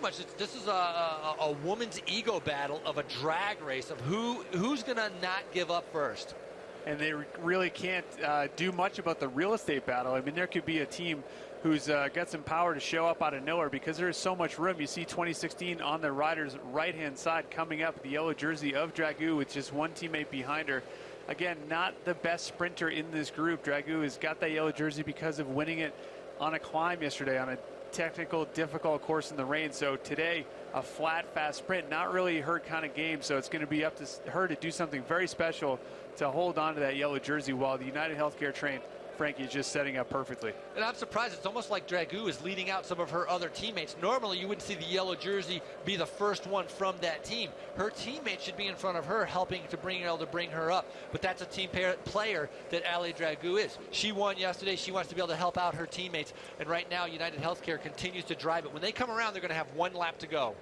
pretty much this is a woman's ego battle of a drag race of who's going to not give up first. And they really can't do much about the real estate battle. I mean, there could be a team who's got some power to show up out of nowhere because there is so much room. You see 2016 on the rider's right-hand side coming up, the yellow jersey of Dragoo with just one teammate behind her. Again, not the best sprinter in this group. Dragoo has got that yellow jersey because of winning it on a climb yesterday on a technical, difficult course in the rain. So today, a flat, fast sprint, not really her kind of game. So it's going to be up to her to do something very special to hold on to that yellow jersey while the United Healthcare train, Frankie, is just setting up perfectly. And I'm surprised. It's almost like Dragoo is leading out some of her other teammates. Normally, you wouldn't see the yellow jersey be the first one from that team. Her teammates should be in front of her, helping to bring her up. But that's a team player that Ali Dragoo is. She won yesterday. She wants to be able to help out her teammates. And right now, United Healthcare continues to drive it. When they come around, they're going to have one lap to go.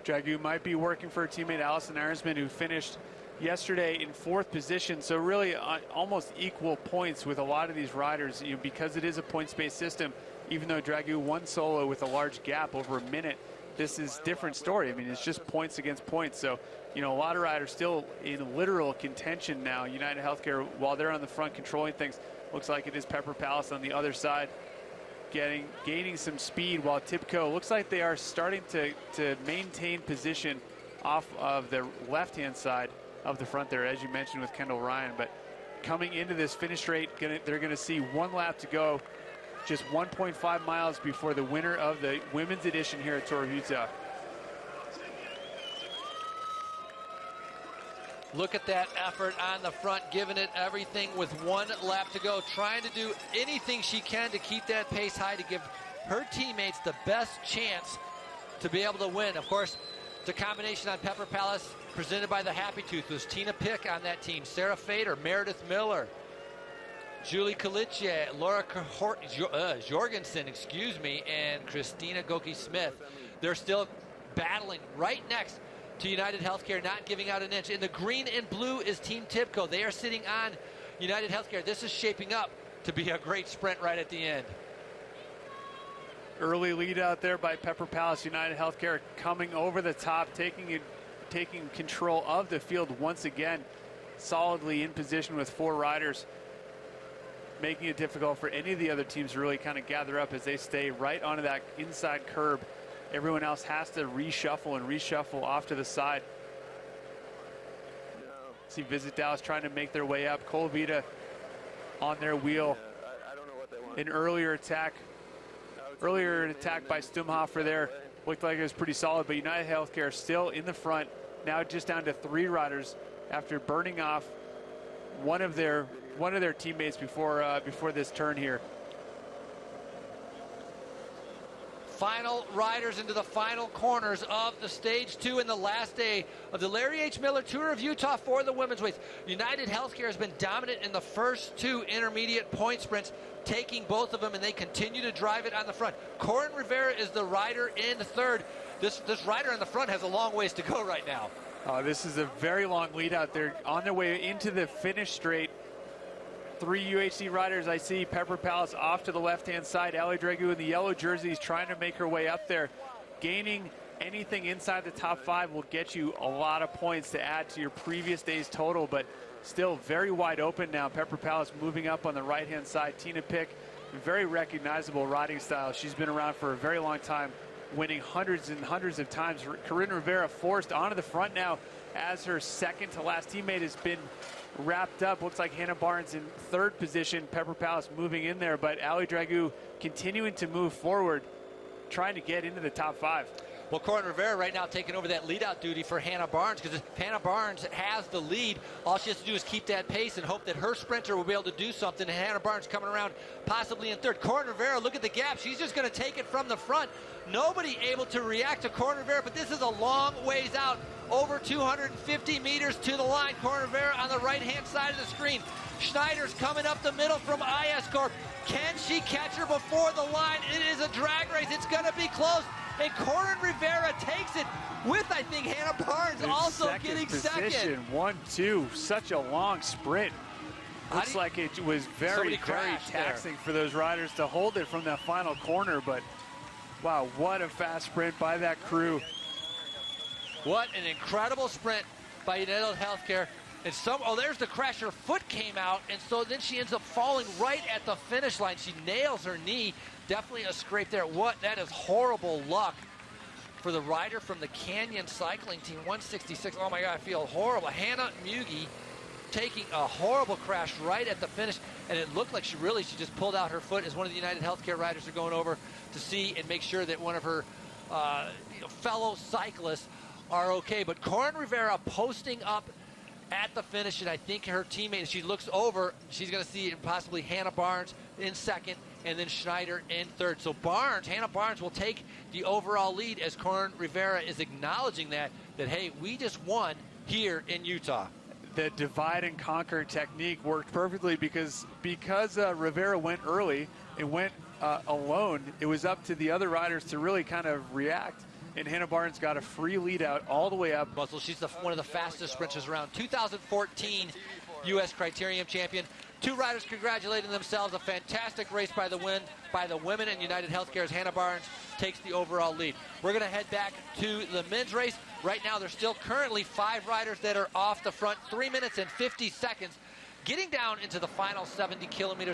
Dragoo might be working for her teammate Allison Arnsman, who finished yesterday in 4th position, so really almost equal points with a lot of these riders, because it is a points-based system. Even though Dragoo won solo with a large gap over a minute, this is a different story. I mean, it's just points against points. So, a lot of riders still in literal contention now. United Healthcare, while they're on the front controlling things, looks like it is Pepper Palace on the other side gaining some speed, while Tipco looks like they are starting to maintain position off of the left-hand side of the front there, as you mentioned with Kendall Ryan. But coming into this finish straight, they're going to see one lap to go, just 1.5 miles before the winner of the women's edition here at Tour of Utah. Look at that effort on the front, giving it everything with one lap to go, trying to do anything she can to keep that pace high to give her teammates the best chance to be able to win. Of course, the combination on Pepper Palace presented by the Happy Tooth was Tina Pick on that team, Sarah Fader, Meredith Miller, Julie Kalitje, Laura Jorgensen, and Christina Goki-Smith. They're still battling right next to United Healthcare, not giving out an inch. In the green and blue is Team Tipco. They are sitting on United Healthcare. This is shaping up to be a great sprint right at the end. Early lead out there by Pepper Palace. United Healthcare coming over the top, taking control of the field once again, solidly in position with 4 riders, making it difficult for any of the other teams to really kind of gather up as they stay right onto that inside curb. Everyone else has to reshuffle off to the side. See Visit Dallas trying to make their way up. Colavita on their wheel. I don't know what they want. An earlier attack by Stumhofer there. Looked like it was pretty solid, but United Healthcare still in the front. Now just down to 3 riders after burning off one of their teammates before this turn here. Final riders into the final corners of the Stage 2 in the last day of the Larry H. Miller Tour of Utah for the women's race. United Healthcare has been dominant in the first 2 intermediate point sprints, taking both of them, and they continue to drive it on the front. Corin Rivera is the rider in third. This rider in the front has a long ways to go right now. This is a very long lead out there on their way into the finish straight. 3 UHC riders I see. Pepper Palace off to the left-hand side. Ali Dragoo in the yellow jerseys trying to make her way up there. Gaining anything inside the top 5 will get you a lot of points to add to your previous day's total, but still very wide open now. Pepper Palace moving up on the right-hand side. Tina Pick, very recognizable riding style. She's been around for a very long time, winning hundreds and hundreds of times. Corinne Rivera forced onto the front now as her second to last teammate has been wrapped up. Looks like Hannah Barnes in 3rd position. Pepper Palace moving in there, but Ali Dragoo continuing to move forward, trying to get into the top 5. Well, Corin Rivera right now taking over that lead-out duty for Hannah Barnes, because if Hannah Barnes has the lead, all she has to do is keep that pace and hope that her sprinter will be able to do something. And Hannah Barnes coming around possibly in 3rd. Corin Rivera, look at the gap. She's just going to take it from the front. Nobody able to react to Corin Rivera, but this is a long ways out. Over 250 meters to the line. Corin Rivera on the right-hand side of the screen. Schneider's coming up the middle from IS Corp. Can she catch her before the line? It is a drag race. It's going to be close. And Corin Rivera takes it with, I think, Hannah Barnes also getting second. 1-2. Such a long sprint. Looks like it was very taxing for those riders to hold it from that final corner, but Wow, what a fast sprint by that crew. What an incredible sprint by United Healthcare. And there's the crash. Her foot came out, and so then she ends up falling right at the finish line. She nails her knee. Definitely a scrape there. That is horrible luck for the rider from the Canyon Cycling Team, 166. Oh my God, I feel horrible. Hannah Mugi taking a horrible crash right at the finish, and it looked like she just pulled out her foot as one of the United Healthcare riders are going over to see and make sure that one of her fellow cyclists are okay. But Corin Rivera posting up at the finish, and I think her teammate, she looks over, she's going to see possibly Hannah Barnes in second, and then Schneider in third. So Hannah Barnes will take the overall lead as Corin Rivera is acknowledging that hey, we just won here in Utah. The divide and conquer technique worked perfectly because Rivera went early and went alone. It was up to the other riders to really kind of react. And Hannah Barnes got a free lead out all the way up. Muscle, she's one of the fastest sprinters around. 2014 U.S. Criterium champion. Two riders congratulating themselves. A fantastic race by the women, and United Healthcare's Hannah Barnes takes the overall lead. We're going to head back to the men's race. Right now, there's still currently 5 riders that are off the front. 3 minutes and 50 seconds. Getting down into the final 70 kilometers.